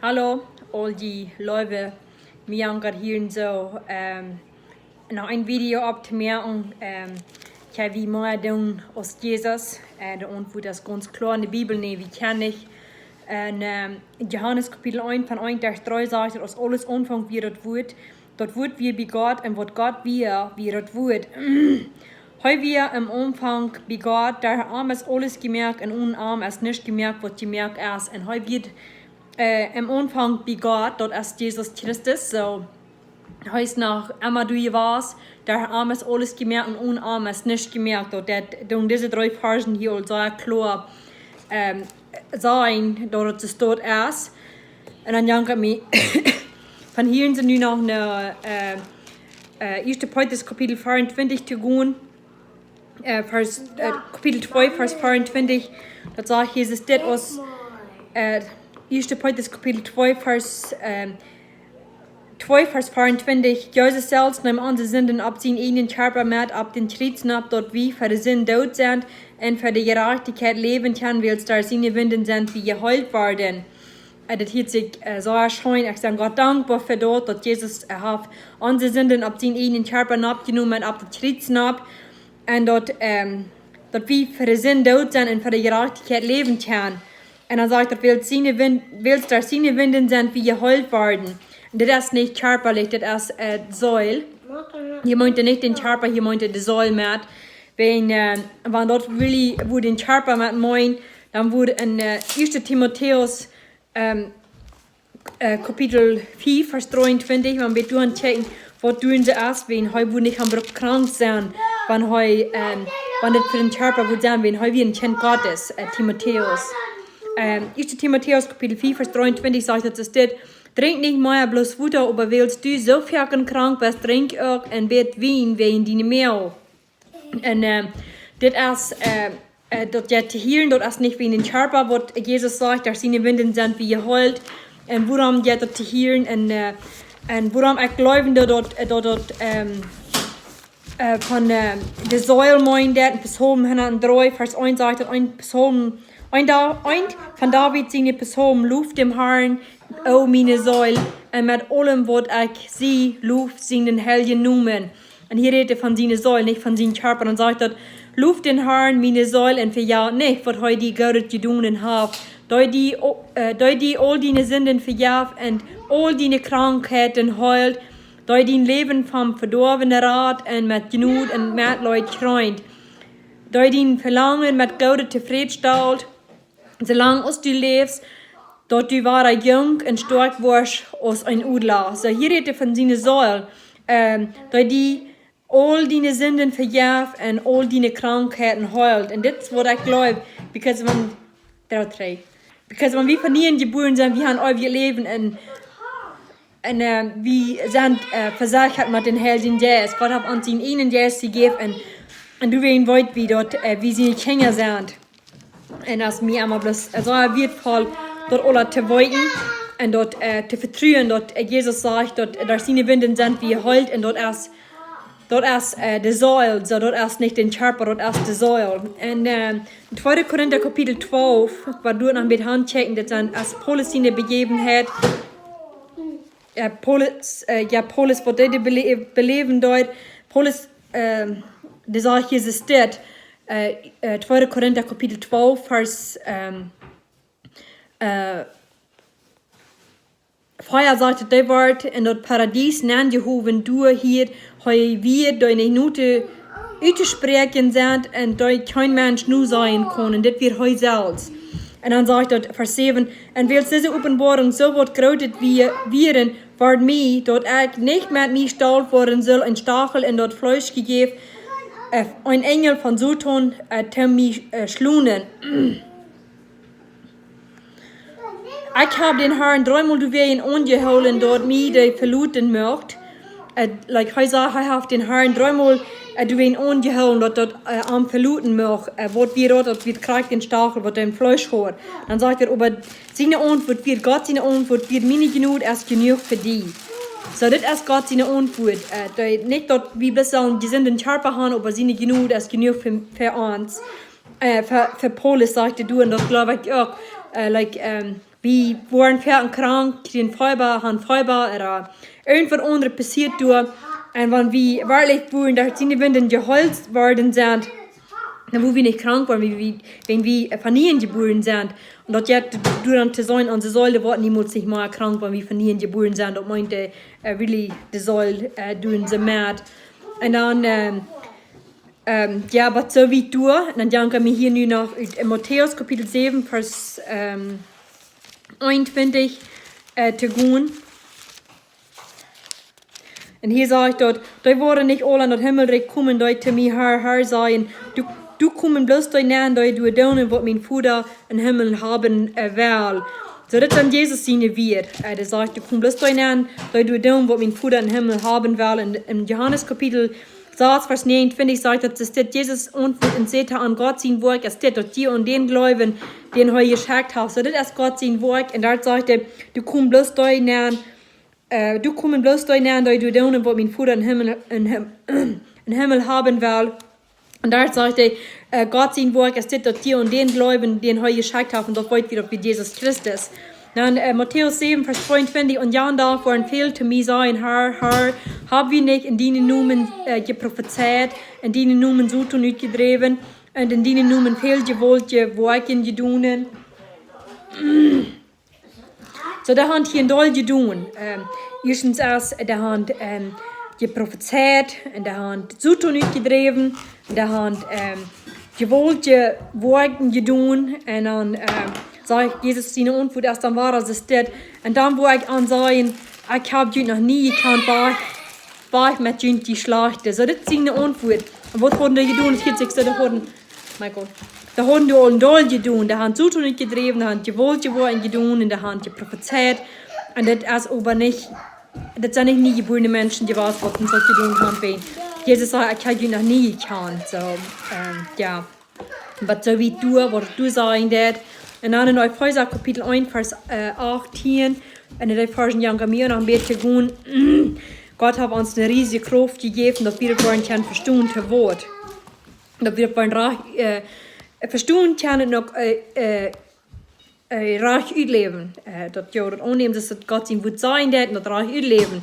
Hallo, all die Leute, mir gerade hier so noch ein Video op te merken. Ich habe wie mehr doen aus Jesus, und wo das ganz klar in der Bibel nehmen, wie kann ich. En Johannes Kapitel 1 van 1 vers 3 sagt, als alles Anfang wie dat wordt wie bij Gott en wat Gott wie dat wordt. Heu wir im Umfang bei Gott, der Arm ist alles gemerkt und unarm ist nicht gemerkt, was gemerkt ist. Und heu wird im Umfang bei Gott, dort ist Jesus Christus, so heißt nach immer du warst, der Arm ist alles gemerkt und unarm ist nicht gemerkt. Dort diese drei Versen hier sehr klar sein, dort es dort ist. Und dann janke mir, von hier sind wir noch eine 1. Petrus Kapitel 24 zu gehen. Kapitel 2, Vers 24, dat sagt Jesus dit aus 1. Petrus Kapitel 2, Vers 24. Jesus selbst nahm onze zinden op zijn eigen Körper met op den Tritzen ab, dort wie für die Sinn dood sind und für die Gerechtigkeit leben kann, weil da seine Winden sind, wie geheilt worden. Dat hielt sich so erscheint, ich bin Gott dankbar für dort, dass Jesus hat onze zinden op zijn eigen Körper abgenommen, op den Tritzen ab. En dat wie voor de zin dood zijn en voor de gerechtigheid leven kan. En dan zegt dat willst daar zijn winden zijn wie geheilt worden. En dat is niet körperlich, dat is Säul. Je meinte nicht den Körper, je meinte de Säul met. Wenn dat really wo den Körper met meint, dann wurde in 1. Timotheus Kapitel 4, Vers 23, wenn wir durchchecken, was tun sie erst, wenn heu nicht am Bruch krank sein, wenn das für den Körper gut sein, wenn heu wie ein Kind Gottes, Timotheus. 1. Timotheus Kapitel 4, Vers 23 sagt, dass es steht, trink nicht mehr bloß Futter, aber willst du so viel krank bist, trink auch ein Bett Wein wegen deine Mehl. Und das ist, das ja zu hören, das ist nicht wie in den Körper, was Jesus sagt, dass seine Winden sind wie geheilt, und worum ja das zu hören, und worum ich glaube, dass von der Säule meint, Psalm 103, Vers 1 sagt, ein von David seine Psalm, Luft dem Herrn, o meine Säule, und mit allem, was ich sie, Luft seinen Helden Namen. Und hier redet von seiner Säule, nicht von seinem Körper, und sagt, Luft den Herrn, meine Säule, und verjagt nicht, was heute die Gott gedonen hat. Da die all deine Sünden verjagt und all deine Krankheiten heilt, da dein Leben vom verdorvenen Rat und mit Genut und Mitleid kreunt, da dein Verlangen mit Gott zufriedenstellt, solange du lebst, dort du wahre jung und stark warst als ein Udler. So hier redet von seiner Säule, da die all deine Sünden verjagt und all deine Krankheiten heilt. Und das ist, was ich glaube, because wenn wir von ihnen geboren sind, wir haben euer Leben und wir sind versagt mit den Helden Jesus. Gott hat uns ihnen Jesus gegeben und du weißt weit, wie sie Kinder sind. Und das mir immer bloß so wertvoll, dort alle zu wollen und dort zu vertrauen, dort Jesus sagt, dort seine Winden sind wie geheilt und dort ist die Säule, so dort ist nicht den Körper, dort ist die Säule. Und 2. Korinther Kapitel 12, war du noch mit Hand checken, das sind als Paulus seine Begebenheit, Paulus, was der beleben dort, Paulus, das sagt Jesus steht, 2. Korinther Kapitel 12, Vers, Feuer sagte, der Wort in das Paradies nennt Jehoven du hier, heu wir deine Minute sprechen sind und dort kein Mensch nur sein kann, und das wird heu selbst. Und dann sagt er, Vers 7, und weil diese Offenbarung so wird gerautet wie werden, wird mir, dort ich nicht mit mir stolz worden soll, ein Stachel in dort Fleisch gegeben, ein Engel von Satan, mich schlunen. Ich habe den Herrn dreimal duwein angeholen, dort mir die verluten möcht. Like he sagt, ich habe den Herrn dreimal duwein angeholen, dort am verluten möcht. Wat wir dort wird kriegt den Stachel, wat den Fleisch hat. Dann sagt er, aber seine Antwort wird Gott seine Antwort wird meine Genug erst genug für die. So, das ist Gott seine Antwort. Nicht dort, wie wir sagen, die sind den Körper haben, aber seine Genug erst genug für uns. Für Paulus sagte du, und das glaube ich auch, wie waren Pferden krank, kriegen Feuer, haben Feuer, oder irgendwas anderes passiert durch. Und wenn wir wirklich wurden, dass sie nicht geholzt worden sind, dann wo wir nicht krank waren, wenn wir von ihnen geboren sind. Und das jetzt durant zu sein, unsere Säule wird niemals nicht mal krank, wenn wir von ihnen geboren sind. Das meinte really die Säule durch sie mit. Und dann, ja, aber so wie du, dann denken wir hier nur noch in Matthäus Kapitel 7, Vers 21 zu gehen. Und hier sagt dort, da wollen nicht alle an das Himmelreich kommen, da zu mir Herr sein. Du kommst bloß da näher, da du tun, was mein Vater im Himmel haben will. So, das ist Jesus seine wird. Er sagt, du kommst bloß da näher, da du tun, was mein Vater im Himmel haben will. Und im Johannes Kapitel 6, Vers 29 sagt, dass das Jesus und seht an Gott sein Werk, es steht dort dir und den Gläubigen, den er geschickt hat. So, das ist Gott sein Werk. Und dort sagt er, du kommst bloß da näher, da du tun, was mein Vater im Himmel haben will. Und da sagt er, Gott sein Werk, es steht dort dir und den Gläubigen, den er geschickt hat, und das wollt wieder wie Jesus Christus. Dann Matthäus 7, Vers 22, und ja und da waren viel zu mir sein, Herr, hab wir nicht in deinen Namen geprophezeit, in deinen Namen so tun nicht gedreven, und in deinen Namen viel gewollt, Werken gedonen. So, da haben hier ein Doll gedoen. Erstens erst, da haben geprophezeit, und da haben so tun nicht gedreven, und da haben gewollt, Werken gedoen, und dann sagt Jesus seine Antwort erst dann war, es das. Und dann wo ich an sagen, ich habe dich noch nie gekannt, war ich mit dir die Schlachte. So, das ist seine Antwort. Und was haben die getan? Das 40. Da haben, mein Gott, da haben die allen Doll getan, da haben so nicht gedreven, da haben gewollt Werken gedoen, und da haben geprophezeit. Und das ist aber nicht, das sind nicht nie geborene Menschen, die was so getan haben. Jesus sagt, ich habe dich noch nie gekannt. So, ja. Aber so wie du, was du sagen das. Und dann in Epheser Kapitel 1, Vers 18, und in der Versen Janka mir noch ein bisschen gehen, Gott hat uns eine riesige Kraft gegeben, dass wir wollen können verstehen das Wort. Dass wir wollen verstehen können noch reich leben. Das ja, das annehmen, dass Gott sein Wort sein wird, und das reich leben.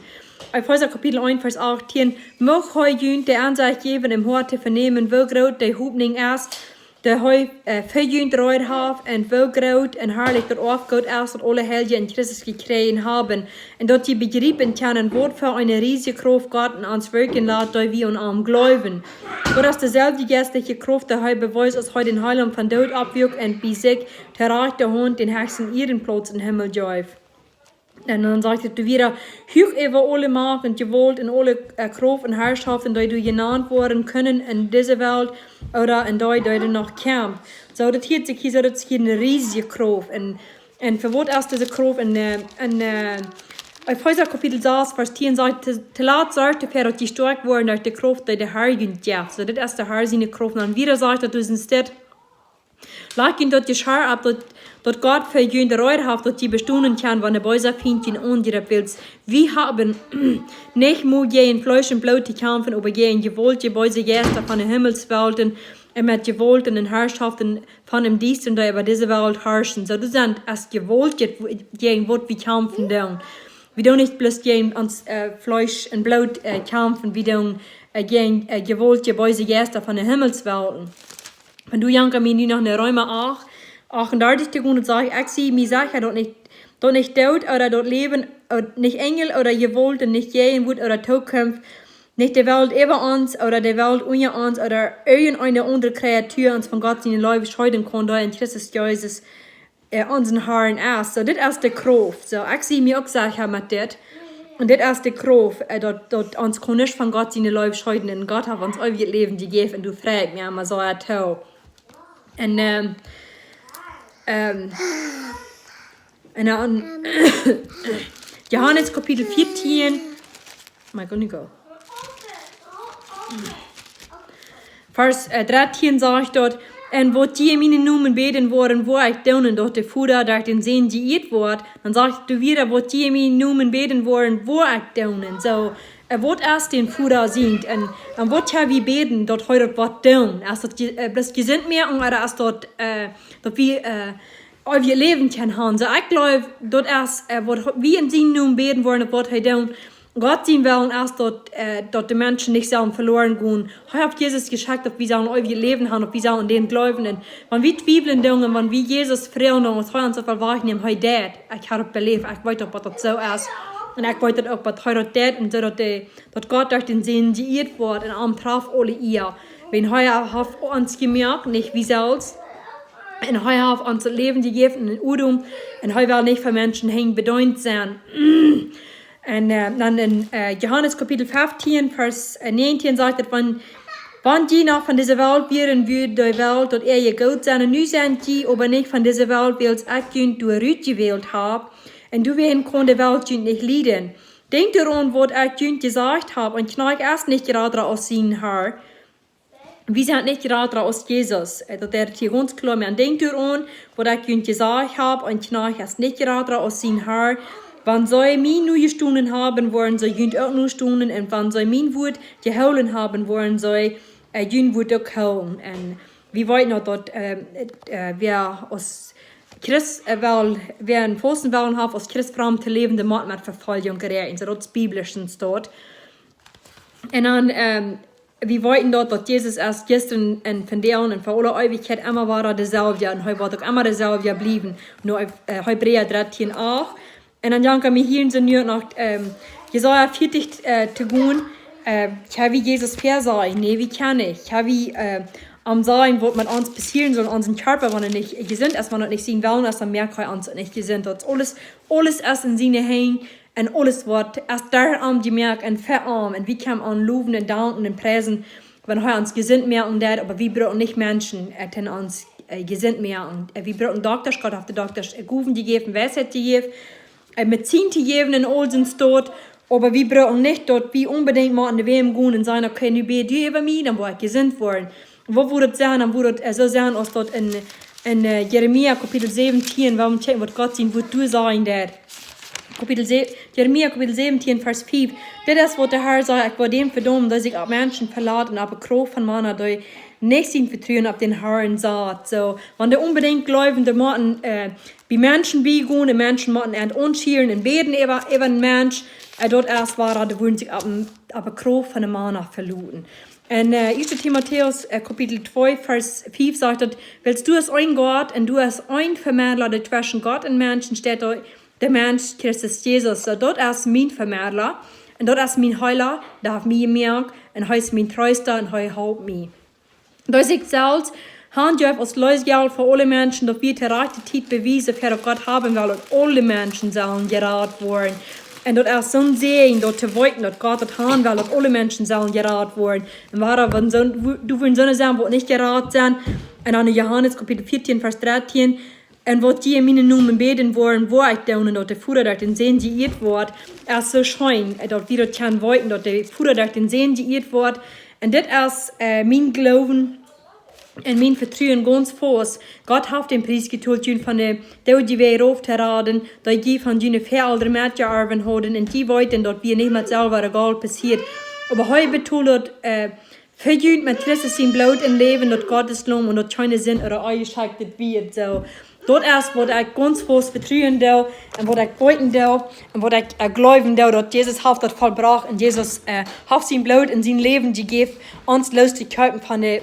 Epheser Kapitel 1, Vers 18, mag heute der Ansicht geben, im Hort zu vernehmen, wo groß der Hoffnung ist, der heu verjünt reut hat, und wo groß und herrlich der Aufgott ist, dat alle Helden in Christus gekriegt haben, und dort die begreifen können, was für eine riesige Kraft Gott in uns wirken lässt, da wir an glauben. Wo das derselbe geistliche Kraft, der heu beweist, als heute den Heiland von Tod abwirkt, und bei sich der rechte Hand den höchsten Ehrenplatz im Himmel jäuft. Und dann sagt er wieder, hoch über alle Macht und Gewalt und alle Kraft und Herrschaften, die du genannt worden können in dieser Welt oder in der du noch kämpft. So, das hier sich hier, das hier eine riesige Kraft. Und für was ist diese Kraft? In Epheser Kapitel 6, Vers 10 sagt, zu laut sagt er, dass die stark wurden durch die Kraft, die der Herr gibt. So, das ist der Herr seine Kraft. Und dann wieder sagt er, du sind das, lag ihn dort die Schar ab, dort Gott für jüngde Reut hat, dort die bestunden kann, wenn der Böse Findchen und ihre Pilz. Wir haben nicht nur in Fleisch und Blut zu kämpfen, aber in Gewalt, die Böse Geister von den Himmelswelten, und mit Gewalt und den Herrschaften von dem Diensten, die über diese Welt herrschen. So, das sind als Gewalt, gegen was wir kämpfen. Wir tun nicht bloß gegen uns Fleisch und Blut kämpfen, wir tun gegen Gewalt, die Böse Geister von den Himmelswelten. Wenn du Janka mir noch eine Räume 38 zu gehen und sagst, ich sehe mir Sachen, dort nicht Tod oder dort Leben, nicht Engel oder Gewalt und nicht Gegenwart oder Zukunft, nicht die Welt über uns oder die Welt unter uns oder irgendeine andere Kreatur uns von Gott seine Leute scheiden kann, da in Christus Jesus unseren Herrn ist. So, das ist die Kraft. So, ich sehe mir auch Sachen mit das. Und das ist die Kraft, dort uns kann nicht von Gott seine Leute scheiden, und Gott hat uns ewig Leben gegeben, und du fragst mir immer so, und dann Johannes Kapitel 14, my God, go. Vers 13 sagt dort, und wo die in meinen Namen beten worden, wo ich denen dort der Futter, durch den Sehen diät wird, dann sagt du wieder, wo die in meinen Namen beten worden, wo ich denen. So, wo erst den Futter singt, und wo wir beten, dort heute was tun. Erst dort bloß gesinnt mir, und erst dort wie je Leben kan haben. So, ich glaube, dat erst, wat wie in zijn noem beten worden, wat hij doen, Gott zien wel erst dat de Menschen nicht sollen verloren gehen. Hij hat Jesus geschickt, dass wir sollen euer Leben haben, dass wir sollen den glauben. Und wenn wir zweifeln dingen, wenn wir Jesus freuen, und hij ons auf wahrnehmen, hij deed. Ich habe beleefd, ich weiß auch, was das so ist. Und ich weiß auch, was hij dat deed, und so, dass Gott durch den Sinn geirrt wird, und am traf alle ihr. Wenn hij hat uns gemerkt, nicht wie selbst, und hij hat uns das Leben gegeben, in Udum, und hij will nicht für Menschen hängen bedeutet sein. Und dann in Johannes Kapitel 15, Vers 19 sagt er, wenn die noch von dieser Welt wären, würde die Welt, dass ihr Gott sein, und nu sind die aber nicht von dieser Welt, weil ich du gewählt habe, und du werden kann die Welt nicht leiden. Denkt daran, was ich gesagt habe, und kneig erst nicht gerade aus seinen Herr. Wir sind nicht gerade aus Jesus. Das ist hier ganz klar. Man denkt daran, was ich gesagt habe, und kneig erst nicht gerade aus seinen Herr. Wenn sie mir neue Stunden haben wollen, sie jünt auch nur Stunden. Und wenn sie mein Wort geholen haben wollen, sie jünt Wort auch holen. Und wir wollen noch, dass wir aus Christ, wer einen Posten wollen haben, aus Christ fram zu leben, der macht mit Verfolgung gerät. So das Biblische steht. Und dann, wir wollten dort, dass Jesus erst gestern und von der und von aller Ewigkeit immer war derselbe. Und heute wird auch immer derselbe bleiben. Nur Hebräer 13 auch. Und dann janken wir hier in so nach Jesaja 40 zu gehen. Ich habe wie Jesus fair sein. Nee, wie kann ich? Ich habe wie am Sein, was man uns passieren soll, unseren Körper, wenn er nicht gesund ist, wenn er nicht sehen will, dann merkt er uns nicht gesund. Das alles erst in seine Hände und alles wird erst daran gemerkt und verarmt. Und wie kann man loben und danken und preisen, wenn er uns gesund merken wird, aber wir brauchen nicht Menschen, die uns gesund merken. Wir brauchen Doktor, Gott hat die Doktor Guven gegeben, Weisheit gegeben, Medizin gegeben in Olsen Tod, aber wir brauchen nicht dort, wie unbedingt mal an die Wem gehen und sagen, okay, nu bete du über mich, dann wird ich gesund werden. Wo würde es sein, dann würde es so sein, als dort in Jeremia Kapitel 17, warum checken, was Gott sehen, wo du sagen der. Jeremia Kapitel 17, Vers 5. Das ist, was der Herr sagt, ich war dem verdammt, dass ich auf Menschen verlaten, aber Kraft von meiner, die nicht sein Vertrauen auf den Herrn sagt. So, wenn der unbedingt glauben, der machen, wie Menschen beigehen, die Menschen machen und unschieren und beten über einen Mensch, dort erst war, da würden sich aber Kraft von der Mann verloren. Und 1. Timotheus Kapitel 2, Vers 5 sagt, willst du es ein Gott und du es ein Vermittler, der zwischen Gott und Menschen steht, der Mensch Christus Jesus. So, dort ist mein Vermittler und dort ist mein Heiler, der hat mich gemerkt und er ist mein Tröster und er hält mich. Da ist ich selbst, Handjörg als Leusgeld für alle Menschen, dass wir die rechte Zeit beweisen, für Gott haben will und alle Menschen sollen gerettet werden. Und dort ist so ein Segen, dort zu wollten, dass Gott das haben will, dass alle Menschen sollen gerettet werden. Und wenn du willst so sein, wo nicht gerettet sind, und dann in Johannes Kapitel 14, Vers 13, und was die in meinen Namen beten wollen, wo ich da und dort der Futter durch den Sehen geirrt wird, ist so schön, dort wir dort können wollten, dort der Futter durch den Sehen geirrt wird. Und das ist mein Glauben und mein Vertrauen ganz fest. Gott hat den Preis geteilt von der die wir aufzuraten, dass die von jenen Veralter mitgearbeitet haben und die wollten, dass wir nicht mehr selber egal passiert. Aber heute betont, für jenen mit Christus sein Blut im Leben, dass Gottes Lohn und dass keine Sinn oder eingeschaltet wird. So. Dort erst, wo ich ganz fest vertrauen darf und wo ich beten darf und wo ich glauben darf, dass Jesus hat das vollbracht und Jesus hat sein Blut in sein Leben gegeben, uns loszuhalten von der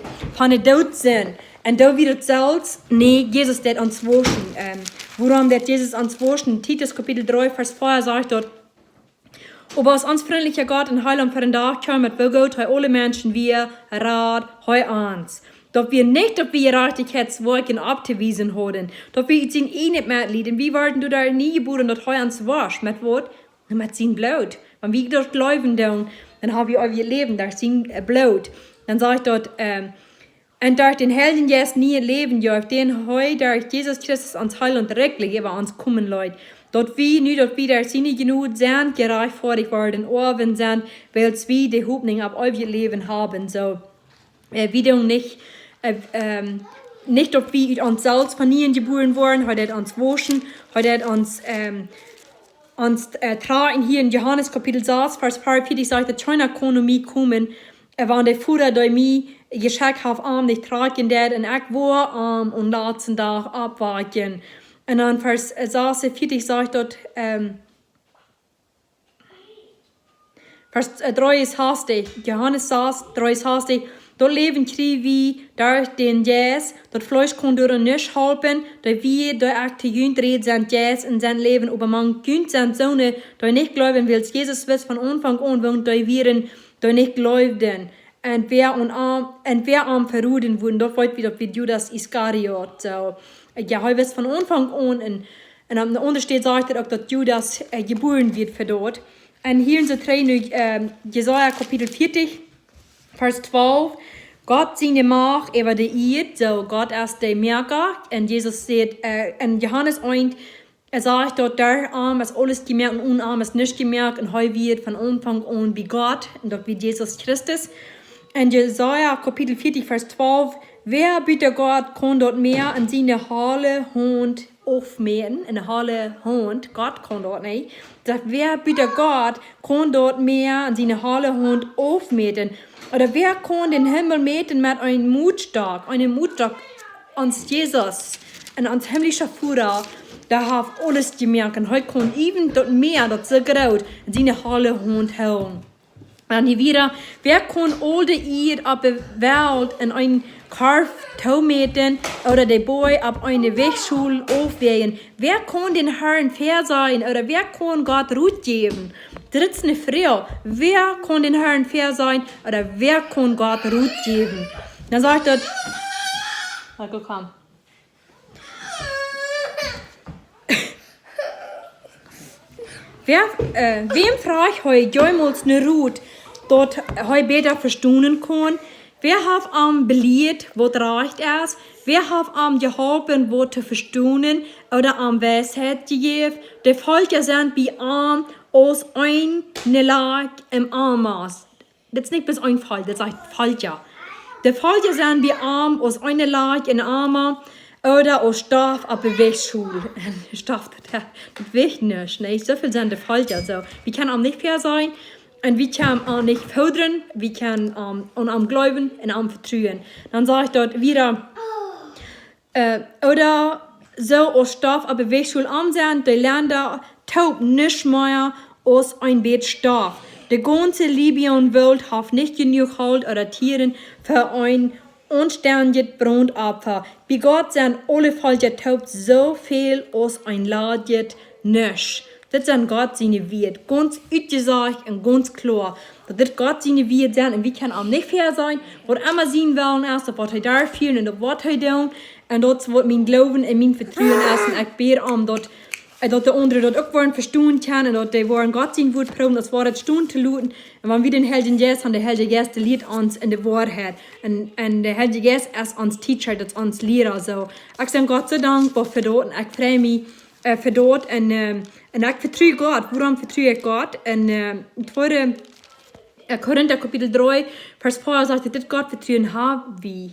Todsinn. Und da wird es selbst, nee, Jesus wird uns waschen. Woran wird Jesus uns waschen? Titus Kapitel 3, Vers 4 sagt dort, aber als uns freundlicher Gott und Heiland für den Tag kommt, will Gott alle Menschen wir Rat heu uns. Dass wir nicht auf die Gerechtigkeitswerke abzuweisen haben. Dass wir sind nicht mehr leiden. Wie werden du da nie geboren, dass heu uns wasch? Mit was? Mit sein Blut. Wenn wir dort glauben, dann haben wir euer Leben durch sein Blut. Dann sagt dort, und durch den Helden jetzt nie leben, ja, auf den heu durch Jesus Christus ans Heil und rechtlich über uns kommen, Leute. Dort wir, nu dort wir der Sinne genug sind, gerechtfertigt worden, Orwen sind, weil wir die Hoffnung auf euer Leben haben. So, wir don't nicht, ob wir uns selbst von ihnen geboren wurden, heute uns waschen, heute uns tragen hier in Johannes Kapitel 6, Vers 44 sagt, dass keine Ökonomie kommen, wann der Futter durch mich geschickt hat, nicht tragen der und ich war arm und letzten Tag abwachen. Und dann Vers 46 sagt dort, Vers 3 ist hastig, Johannes 3 ist hastig, dort leben kriegen wie durch den Jes, dort Fleisch kann durch nicht helfen, da wir durch akte Jünd reden sind Jes in sein Leben, aber man Jünd sind Söhne, da nicht glauben will, Jesus wird von Anfang an, wenn da wir nicht glauben. Und wer am verruden wurden, dort wollte wieder wie Judas Iskariot. So, ja, heute ist von Anfang an, und am Untersteht sagt er auch, dass Judas geboren wird für dort. Und hier in so Jesaja Kapitel 40, Vers 12, Gott seine Macht über die Erde, so Gott ist der Merker. Und Jesus sagt, in Johannes 1, sagt dort, der Arm ist alles gemerkt und unarm ist nicht gemerkt. Und heute wird von Anfang an wie Gott, und dort wird Jesus Christus. In Jesaja Kapitel 40, Vers 12, wer bitte Gott kann dort mehr an seine Halle Hand aufmähen, in der Halle Hand, Gott kann dort nicht. Sagt, wer bitte Gott kann dort mehr an seine Halle Hand aufmähen. Oder wer kann den Himmel mähen mit einem Mutstock ans Jesus und ans himmlische Führer, der hat alles gemerkt. Und heute kann even dort mehr, dort so groß, an seine Halle Hand hauen. Und hier wieder, wer kann all die Erde auf der Welt in ein Karf taumeten oder der Boy auf eine Wegschule aufwägen? Wer kann den Herrn fair sein oder wer kann Gott Ruhe geben? Das ist eine Frage. Wer kann den Herrn fair sein oder wer kann Gott Ruhe geben? Dann sagt er, komm. Wem frage ich heute jemals eine Ruhe, dort heute besser verstehen kann? Wer hat am belehrt, was recht ist? Wer hat am geholfen, was zu verstehen oder am Weisheit gegeben? Die Völker sind wie arm aus einer Lage im Armaß. Das ist nicht bis ein Fall, das sagt Völker. Die Völker sind wie arm aus einer Lage in Armer oder aus Stoff auf der Wegschule. Stoff, das wiegt nicht, ne? So viel sind die Völker. So. Wir können am nicht fair sein. Und wir können auch nicht fördern, wir können am Glauben und am Vertrauen. Dann sage ich dort wieder, oder so aus Stoff auf der Wegschule am sind, die Länder taub nicht mehr aus ein Bett Stoff. Die ganze Libyen-Welt hat nicht genug Halt oder Tieren für ein unständiges Brandopfer. Bei Gott sind alle Völker taub so viel aus ein Ladet nicht. Das sind Gott seine Wert, ganz ausgesagt und ganz klar. Das Gott seine Wert sein und wir können auch nicht fair sein, was immer sehen wollen ist, was er da fühlen und was er tun. Und das wird mein Glauben und mein Vertrauen ist. Und ich bete dass die anderen dort auch wollen verstehen können und dass die wollen Gott sein Wort proben, das Wort Stunden zu luten. Und wenn wir den Heiligen Geist haben, der Heilige Geist lehrt uns in der Wahrheit. Und der Heilige Geist ist uns Teacher, das ist uns Lehrer. So. Ich bin Gott so dankbar für das und ich freue mich für das. Und ich vertraue Gott. Woran vertraue ich Gott? Und 2. Korinther Kapitel 3, Vers 4 sagt, dass Gott vertrauen haben wir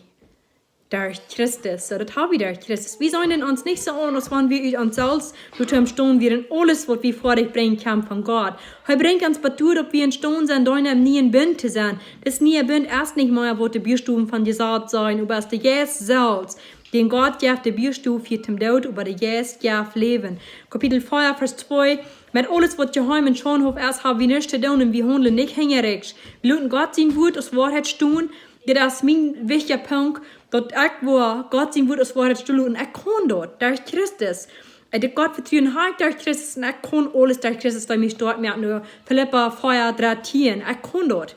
durch Christus. So, das haben wir durch Christus. Wir sollen uns nicht so an, als wenn wir uns selbst stehen, wir in alles, was wir vor dich bringen können von Gott. Er bringt uns betur, ob wir in Stone sind, da nie ein Bünd zu sein. Das nie ein Bünd erst nicht mehr, wo die Bierstuben von gesagt sein, aber es der Jesus selbst. Den Gott gibt der Bierstube für den Tod, aber der Jesus gibt Leben. Kapitel 4, Vers 2. Mit alles, was geheim in Schonhof ist, haben wir nichts zu tun und wir handeln nicht hängerig. Wir lassen Gott sein Wort, das Wort stehen. Das ist mein wichtiger Punkt, dass ich, wo Gott sein Wort, das Wort stehen und ich kann dort, durch Christus. Ich Gott vertrauen habe durch Christus und ich kann alles durch Christus, da mich dort merkt nur Philippa 4, 13. Ich kann dort.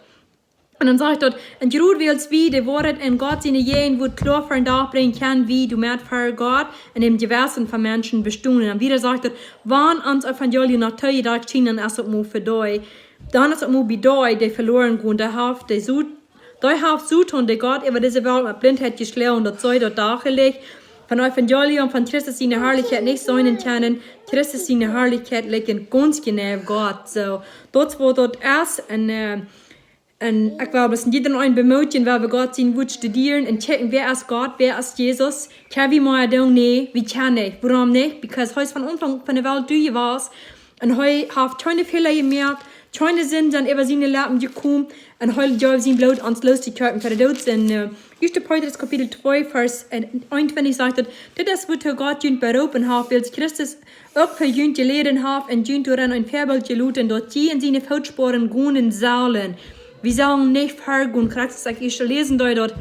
Und dann sage ich dort, und Jerud willst wie, der Wort in Gott seine Jähen, wo klar für ein Tag bringen kann, wie du merkst für Gott, in dem diversen von Menschen bestehen. Und dann wieder sagt er, wann ans Evangelium nach Teuer da schienen, ist es für dich. Dann ist es bei dich, die verloren gehen, der Haft, der Haft so tun, der Gott über diese Welt mit Blindheit geschlagen, das sei dort dargelegt. Von Evangelium, von Christus seine Herrlichkeit nicht sein können, Christus seine Herrlichkeit liegt ganz genau Gott. So, dort wo dort ist, und ich glaube, dass jeder ein bemühen, weil wir Gott sein Wort studieren und checken, wer ist Gott, wer ist Jesus. Kann wir mal sagen, nee, wie kann nicht? Warum nicht? Because heute von Anfang von der Welt du warst und heute hat keine Fehler gemerkt, Keine sind dann über seine Lappen gekommen und heute ja sein Blut ans Los die Kirchen für die Tod sind. 1. Petrus Kapitel 2, Vers 21 sagt, das ist, was Gott jünt berufen hat, weil Christus auch für jünt gelehrt hat und jünt daran ein Vorbild geluten, dort die in seine Fußspuren gehen sollen. Wir sagen nicht vergehen, Christus sagt, ich lesen dort,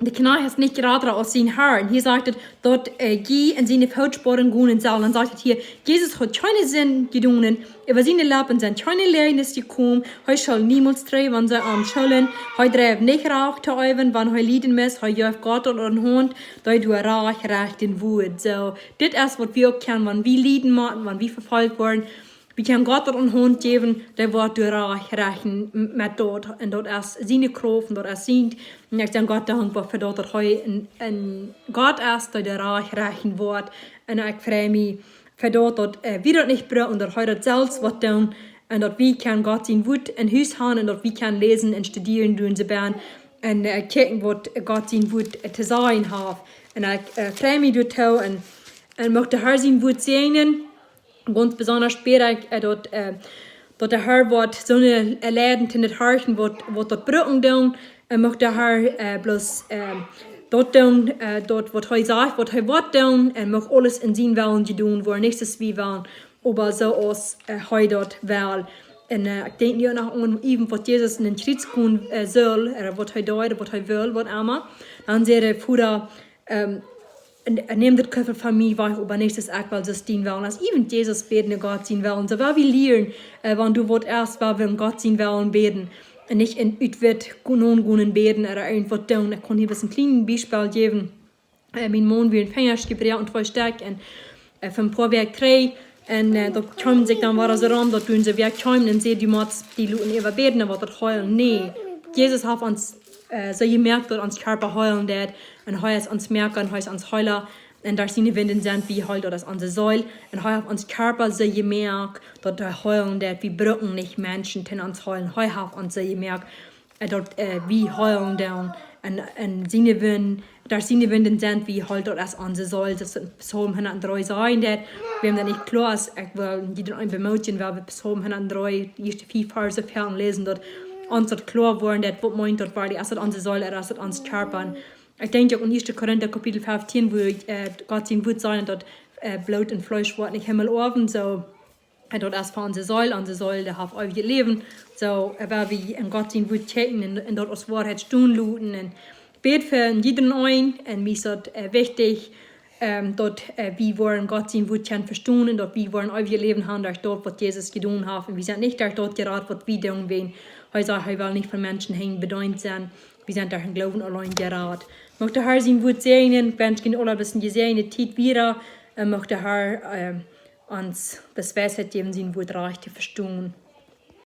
der Knall hat nicht gerade aus seinen Haaren. Hier sagt es, dort geh in seine Fußspuren gehen sollen. Dann sagt es hier, Jesus hat keine Sinn getan, über seine Lippen sind keine Lehrnis gekommen. Heute soll niemals treiben, wenn sie am Schulden. Heute dreht nicht rauch zu üben, wenn heute lieden muss. Heute jörg Gott und den Hund, da du recht in Wut. So, das ist, was wir auch kennen, wenn wir lieden machen, wenn wir verfolgt werden. Wir können Gott und Hund geben, der wird durch rechnen mit dort. Und dort ist seine Kraft, und dort ist sein. Und ich danke Gott dankbar für dort, dass heute ein Gott ist, der rechnen wird. Und ich freue mich für dort, dass wir dort nicht brauchen, und dort heute selbst was tun. Und dort wir können Gott sein Wut in Haus haben, und dort wir können lesen und studieren, tun sie werden. Und gucken, was Gott sein Wut zu sagen hat. Und ich freue mich dort auch, und möchte Herr sein Wut segnen. Ganz besonders später, dort der Herr wird so eine Läden in den Herzen, wird dort Brücken tun, möchte der Herr bloß dort tun, dort was er sagt, was er wird tun, möchte alles in seinen Willen tun, wo er nächstes wie wollen, aber so aus er dort will. Und ich denke ja noch an, eben, was Jesus in den Schritt tun soll, was er dort, was er will, was immer, dann sehr der Bruder, neem dat Köffel van mij waar op nächstes ook wel zo dienen willen. Als even Jesus beten Gott zien willen. So wel we leren, wanneer du wordt erst wel we Gott zien willen beten. En niet in uitwet kunnen beten oder irgendwas doen. Ik kan hier een klein Beispiel geven. Mijn man weer een vingers gebreid en twee sterk. En van een paar werk krijg. En dat komen zich dan waar ze ram. Dat doen ze werk komen en zeggen, du moet die Leuten even beten. En wat dat heulen. Nee. Jesus heeft ons so gemerkt, dass uns Körper heulen wird, und heu ist uns merken, und heu ist uns heuler, und da sind Winden sind, wie heult das unsere Säule, und heu hat uns Körper so gemerkt, dass der heulen wird, wie brücken nicht Menschen, die uns heulen, heu hat uns so gemerkt, dass wie heulen dann, und seine Winden, da seine Winden sind, wie heult das unsere Säule, das sind Psalm 103 sein, wir haben da nicht klar, ich will die dann ein bemotigen, weil wir Psalm 103, die ersten 4 Verse fern lesen, dort, uns hat klar worden, dass was meint dort war, die erst unsere Säule, erst uns Körper. Ich denke auch in 1. Korinther Kapitel 15, wo Gott sein Wut sein, dort Blut und Fleisch wird nicht Himmel oben, so dort erst für unsere Säule, der hat ewig Leben, so weil wir in Gott sein Wut checken und dort aus Wahrheit stehen luten und bet für jeden ein, und mir ist dort wichtig, dort wie wollen Gott sein Wut verstehen, und dort wie wollen ewig Leben haben, dort was Jesus getan hat, und wir sind nicht dort gerade, was wir tun wollen. Er sagt, er will nicht von Menschen hängen bedeutet sein. Wir sind durch den Glauben allein gerät. Möchte Herr sein Wort segnen, wenn ich alle ein bisschen gesehen Zeit wieder, möchte Herr uns das Weisheit geben, sein Wort reich zu verstehen.